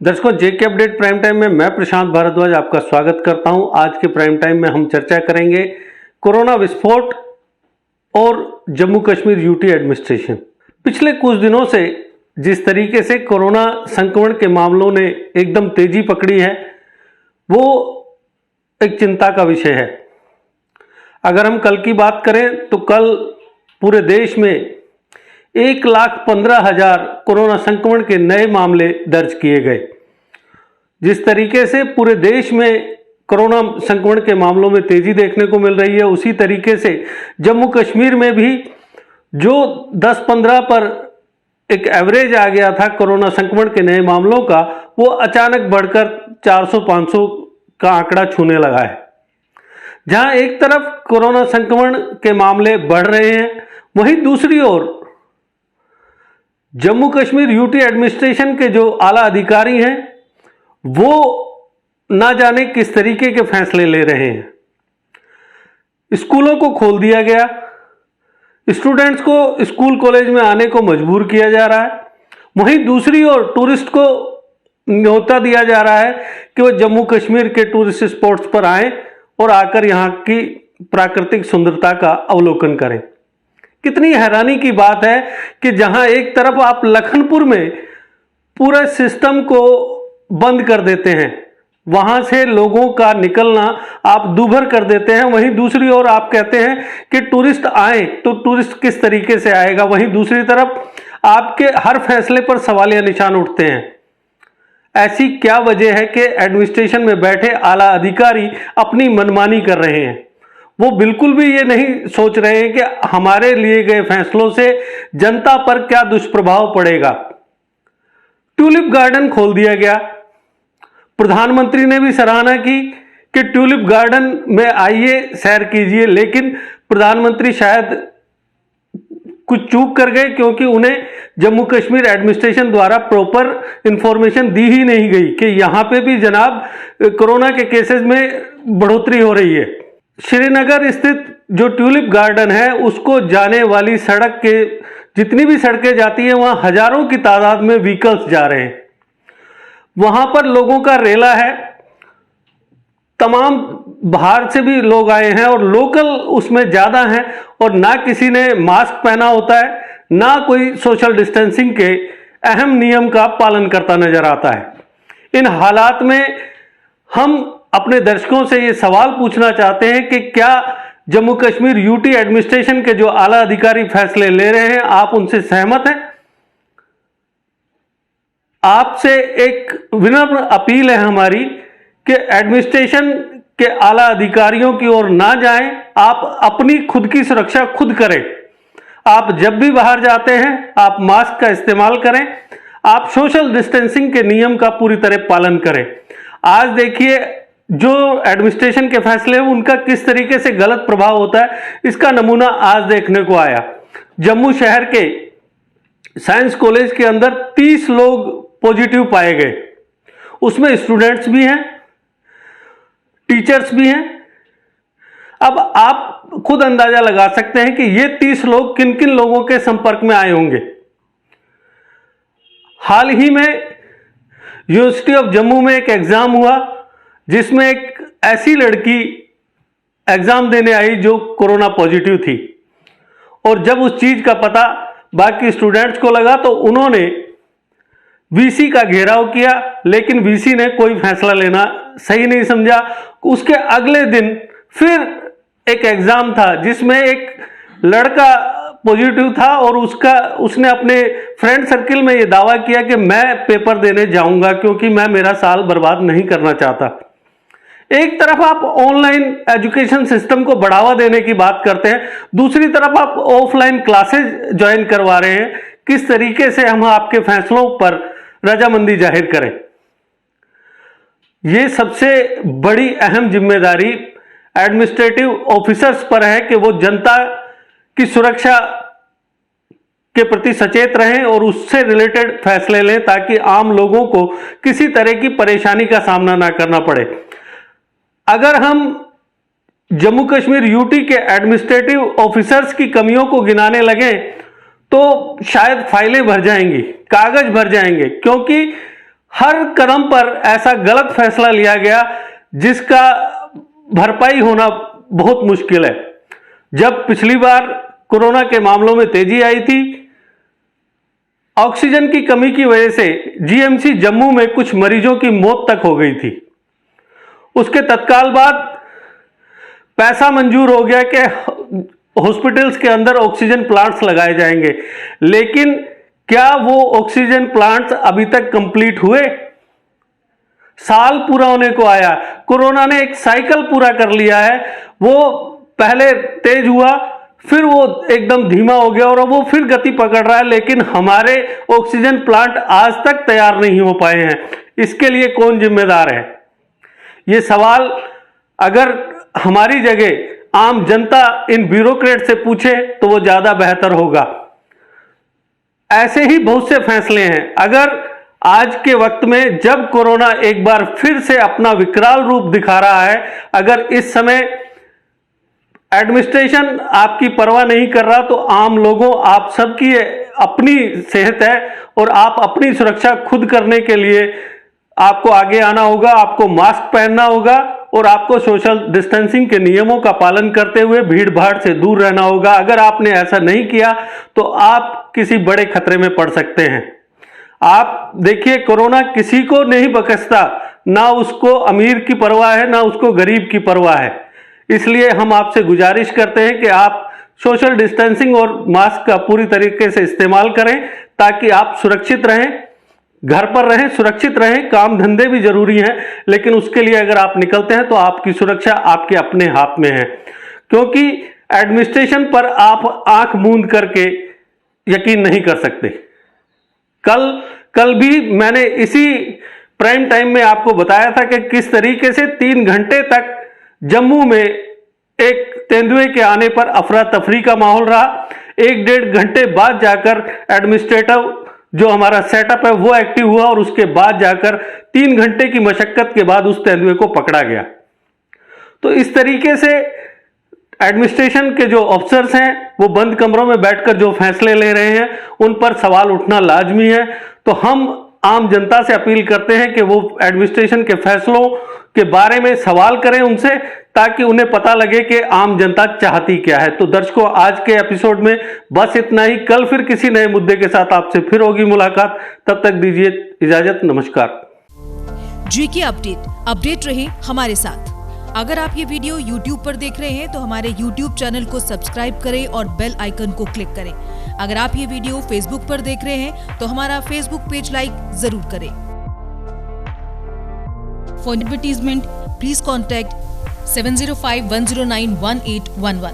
दर्शकों, जेके update prime time में मैं प्रशांत भारद्वाज आपका स्वागत करता हूं। आज के प्राइम टाइम में हम चर्चा करेंगे कोरोना विस्फोट और जम्मू कश्मीर यूटी एडमिनिस्ट्रेशन। पिछले कुछ दिनों से जिस तरीके से कोरोना संक्रमण के मामलों ने एकदम तेजी पकड़ी है, वो एक चिंता का विषय है। अगर हम कल की बात करें तो कल पूरे देश में 1,15,000 कोरोना संक्रमण के नए मामले दर्ज किए गए। जिस तरीके से पूरे देश में कोरोना संक्रमण के मामलों में तेजी देखने को मिल रही है, उसी तरीके से जम्मू कश्मीर में भी जो 10-15 पर एक एवरेज आ गया था कोरोना संक्रमण के नए मामलों का, वो अचानक बढ़कर 400-500 का आंकड़ा छूने लगा है। जहां एक तरफ कोरोना संक्रमण के मामले बढ़ रहे हैं, वहीं दूसरी ओर जम्मू कश्मीर यूटी एडमिनिस्ट्रेशन के जो आला अधिकारी हैं, वो ना जाने किस तरीके के फैसले ले रहे हैं। स्कूलों को खोल दिया गया, स्टूडेंट्स को स्कूल कॉलेज में आने को मजबूर किया जा रहा है। वहीं दूसरी ओर टूरिस्ट को न्योता दिया जा रहा है कि वो जम्मू कश्मीर के टूरिस्ट स्पॉट्स पर आएं और आकर यहाँ की प्राकृतिक सुंदरता का अवलोकन करें। कितनी हैरानी की बात है कि जहां एक तरफ आप लखनपुर में पूरे सिस्टम को बंद कर देते हैं, वहां से लोगों का निकलना आप दूभर कर देते हैं, वहीं दूसरी ओर आप कहते हैं कि टूरिस्ट आए तो टूरिस्ट किस तरीके से आएगा। वहीं दूसरी तरफ आपके हर फैसले पर सवालिया निशान उठते हैं। ऐसी क्या वजह है कि एडमिनिस्ट्रेशन में बैठे आला अधिकारी अपनी मनमानी कर रहे हैं? वो बिल्कुल भी ये नहीं सोच रहे हैं कि हमारे लिए गए फैसलों से जनता पर क्या दुष्प्रभाव पड़ेगा। ट्यूलिप गार्डन खोल दिया गया। प्रधानमंत्री ने भी सराहना की कि ट्यूलिप गार्डन में आइए, सैर कीजिए, लेकिन प्रधानमंत्री शायद कुछ चूक कर गए, क्योंकि उन्हें जम्मू कश्मीर एडमिनिस्ट्रेशन द्वारा प्रॉपर इंफॉर्मेशन दी ही नहीं गई कि यहां पे भी जनाब कोरोना के केसेस में बढ़ोतरी हो रही है। श्रीनगर स्थित जो ट्यूलिप गार्डन है, उसको जाने वाली सड़क के जितनी भी सड़कें जाती हैं, वहां हजारों की तादाद में व्हीकल्स जा रहे हैं। वहां पर लोगों का रेला है, तमाम बाहर से भी लोग आए हैं और लोकल उसमें ज्यादा हैं, और ना किसी ने मास्क पहना होता है, ना कोई सोशल डिस्टेंसिंग के अहम नियम का पालन करता नजर आता है। इन हालात में हम अपने दर्शकों से ये सवाल पूछना चाहते हैं कि क्या जम्मू कश्मीर यूटी एडमिनिस्ट्रेशन के जो आला अधिकारी फैसले ले रहे हैं, आप उनसे सहमत हैं? आपसे एक विनम्र अपील है हमारी कि एडमिनिस्ट्रेशन के आला अधिकारियों की ओर ना जाएं। आप अपनी खुद की सुरक्षा खुद करें। आप जब भी बाहर जाते हैं, आप मास्क का इस्तेमाल करें, आप सोशल डिस्टेंसिंग के नियम का पूरी तरह पालन करें। आज देखिए, जो एडमिनिस्ट्रेशन के फैसले हैं, उनका किस तरीके से गलत प्रभाव होता है, इसका नमूना आज देखने को आया। जम्मू शहर के साइंस कॉलेज के अंदर 30 लोग पॉजिटिव पाए गए। उसमें स्टूडेंट्स भी हैं, टीचर्स भी हैं। अब आप खुद अंदाजा लगा सकते हैं कि ये 30 लोग किन किन लोगों के संपर्क में आए होंगे। हाल ही में यूनिवर्सिटी ऑफ जम्मू में एक एग्जाम हुआ, जिसमें एक ऐसी लड़की एग्जाम देने आई जो कोरोना पॉजिटिव थी, और जब उस चीज का पता बाकी स्टूडेंट्स को लगा तो उन्होंने वीसी का घेराव किया, लेकिन वीसी ने कोई फैसला लेना सही नहीं समझा। उसके अगले दिन फिर एक एग्जाम था जिसमें एक लड़का पॉजिटिव था, और उसने अपने फ्रेंड सर्किल में ये दावा किया कि मैं पेपर देने जाऊंगा क्योंकि मैं मेरा साल बर्बाद नहीं करना चाहता। एक तरफ आप ऑनलाइन एजुकेशन सिस्टम को बढ़ावा देने की बात करते हैं, दूसरी तरफ आप ऑफलाइन क्लासेस ज्वाइन करवा रहे हैं। किस तरीके से हम आपके फैसलों पर रजामंदी जाहिर करें? यह सबसे बड़ी अहम जिम्मेदारी एडमिनिस्ट्रेटिव ऑफिसर्स पर है कि वो जनता की सुरक्षा के प्रति सचेत रहें और उससे रिलेटेड फैसले लें, ताकि आम लोगों को किसी तरह की परेशानी का सामना ना करना पड़े। अगर हम जम्मू कश्मीर यूटी के एडमिनिस्ट्रेटिव ऑफिसर्स की कमियों को गिनाने लगें तो शायद फाइलें भर जाएंगी, कागज भर जाएंगे, क्योंकि हर कदम पर ऐसा गलत फैसला लिया गया जिसका भरपाई होना बहुत मुश्किल है। जब पिछली बार कोरोना के मामलों में तेजी आई थी, ऑक्सीजन की कमी की वजह से जीएमसी जम्मू में कुछ मरीजों की मौत तक हो गई थी। उसके तत्काल बाद पैसा मंजूर हो गया कि हॉस्पिटल्स के अंदर ऑक्सीजन प्लांट्स लगाए जाएंगे, लेकिन क्या वो ऑक्सीजन प्लांट्स अभी तक कंप्लीट हुए? साल पूरा होने को आया, कोरोना ने एक साइकिल पूरा कर लिया है। वो पहले तेज हुआ, फिर वो एकदम धीमा हो गया और अब वो फिर गति पकड़ रहा है, लेकिन हमारे ऑक्सीजन प्लांट आज तक तैयार नहीं हो पाए हैं। इसके लिए कौन जिम्मेदार है? ये सवाल अगर हमारी जगह आम जनता इन ब्यूरोक्रेट से पूछे तो वो ज्यादा बेहतर होगा। ऐसे ही बहुत से फैसले हैं। अगर आज के वक्त में जब कोरोना एक बार फिर से अपना विकराल रूप दिखा रहा है, अगर इस समय एडमिनिस्ट्रेशन आपकी परवाह नहीं कर रहा, तो आम लोगों, आप सबकी अपनी सेहत है और आप अपनी सुरक्षा खुद करने के लिए आपको आगे आना होगा। आपको मास्क पहनना होगा और आपको सोशल डिस्टेंसिंग के नियमों का पालन करते हुए भीड़ भाड़ से दूर रहना होगा। अगर आपने ऐसा नहीं किया तो आप किसी बड़े खतरे में पड़ सकते हैं। आप देखिए, कोरोना किसी को नहीं बख्शता, ना उसको अमीर की परवाह है, ना उसको गरीब की परवाह है। इसलिए हम आपसे गुजारिश करते हैं कि आप सोशल डिस्टेंसिंग और मास्क का पूरी तरीके से इस्तेमाल करें ताकि आप सुरक्षित रहें, घर पर रहें, सुरक्षित रहें। काम धंधे भी जरूरी हैं, लेकिन उसके लिए अगर आप निकलते हैं तो आपकी सुरक्षा आपके अपने हाथ में है, क्योंकि एडमिनिस्ट्रेशन पर आप आंख मूंद करके यकीन नहीं कर सकते। कल भी मैंने इसी प्राइम टाइम में आपको बताया था कि किस तरीके से 3 घंटे तक जम्मू में एक तेंदुए के आने पर अफरा तफरी का माहौल रहा। 1-1.5 घंटे बाद जाकर एडमिनिस्ट्रेटिव जो हमारा सेटअप है वो एक्टिव हुआ और उसके बाद जाकर 3 घंटे की मशक्कत के बाद उस तेंदुए को पकड़ा गया। तो इस तरीके से एडमिनिस्ट्रेशन के जो अफसर्स हैं वो बंद कमरों में बैठकर जो फैसले ले रहे हैं उन पर सवाल उठना लाजमी है। तो हम आम जनता से अपील करते हैं कि वो एडमिनिस्ट्रेशन के फैसलों के बारे में सवाल करें उनसे, ताकि उन्हें पता लगे कि आम जनता चाहती क्या है। तो दर्शकों, आज के एपिसोड में बस इतना ही। कल फिर किसी नए मुद्दे के साथ आपसे फिर होगी मुलाकात। तब तक दीजिए इजाजत, नमस्कार। जीके अपडेट रहे हमारे साथ। अगर आप ये वीडियो YouTube पर देख रहे हैं तो हमारे YouTube चैनल को सब्सक्राइब करें और बेल आइकन को क्लिक करें। अगर आप ये वीडियो Facebook पर देख रहे हैं तो हमारा Facebook पेज लाइक जरूर करें। For advertisement please contact 7051091811।